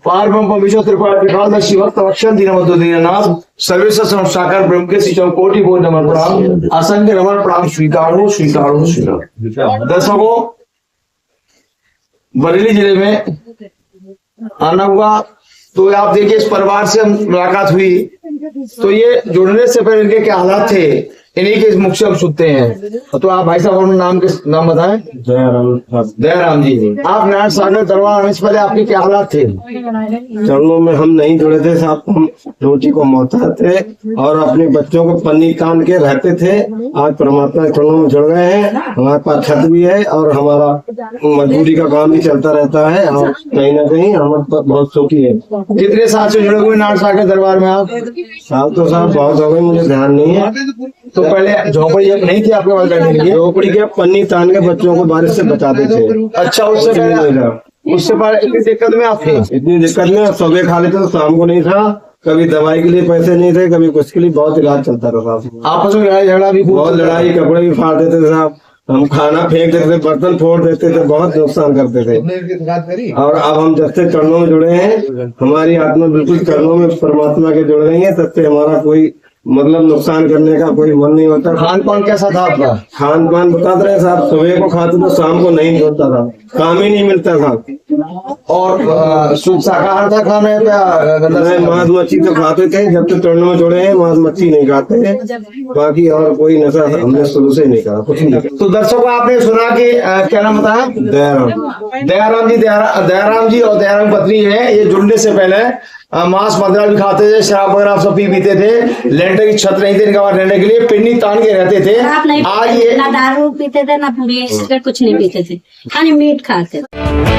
पार्वम पविशो त्रिपाठी काल शिव तवक्षण दीनवतो दीननाथ सर्वेश साकार ब्रह्म के सिचम कोटि बोध नमन प्रणाम असंख्य नमन प्रणाम स्वीकारो स्वीकारो स्वीकारो। दर्शकों, बरेली जिले में आना हुआ तो आप देखिए इस परिवार से मुलाकात हुई तो ये जुड़ने से पहले इनके क्या हालात थे, इन्हीं के मुख्य हम सुनते हैं। तो आप भाई साहब अपना नाम बताएं। दयाराम जी, आप नारायण सागर दरबार आने से पहले आपके क्या हालात थे? चरणों में हम नहीं जुड़े थे साहब, हम रोटी को मोहता थे और अपने बच्चों को पन्नी तान के रहते थे। आज परमात्मा के चरणों में जुड़ गए हैं, हमारे पास छत भी है और हमारा मजदूरी का काम भी चलता रहता है और कहीं ना कहीं हमारे बहुत सुखी है। कितने साल से जुड़े हुए नारायण सागर दरबार में आप? साल तो साहब बहुत हो गए, मुझे ध्यान नहीं है। तो पहले झोपड़ी नहीं थी आपके पास करने के लिए? झोपड़ी के पन्नी तान के बच्चों को बारिश से बचाते थे। अच्छा, उससे पहले इतनी दिक्कत में आप थे? इतनी दिक्कत में सुबह खा लेते तो शाम को नहीं था, कभी दवाई के लिए पैसे नहीं थे, कभी कुछ के लिए बहुत इलाज चलता था साहब। आपस में लड़ाई झगड़ा भी? बहुत लड़ाई, कपड़े भी फाड़ देते थे साहब, हम खाना फेंक देते थे, बर्तन फोड़ देते थे, बहुत नुकसान करते थे। और अब हम जब से चरणों में जुड़े हैं, हमारी आत्मा बिल्कुल चरणों में परमात्मा के जुड़ गई है, तब से हमारा कोई मतलब नुकसान करने का कोई मन नहीं होता। खान पान कैसा था आपका? खान पान बताते रहे साहब, सुबह को खाते तो शाम को नहीं होता था, काम ही नहीं मिलता था। और शुद्ध शाकाहार था खाना या मांस मच्छी तो खाते थे, जब तक चरणों में जुड़े हैं मांस मच्छी नहीं खाते हैं, बाकी और कोई नशा हमने शुरू से नहीं कहा, कुछ नहीं। तो दर्शकों, आपने सुना कि क्या नाम बताया? दयाराम जी। दयाराम जी और दयाराम पत्नी है, ये जुड़ने से पहले मांस मदिरा भी खाते थे, शराब वगैरह सब पीते थे, लेंटर की छत नहीं थी इनका रहने के लिए, पिन्नी तान के रहते थे। आज ये ना दारू पीते थे ना बिस्किट कुछ नहीं पीते थे, खाली मीट खाते थे।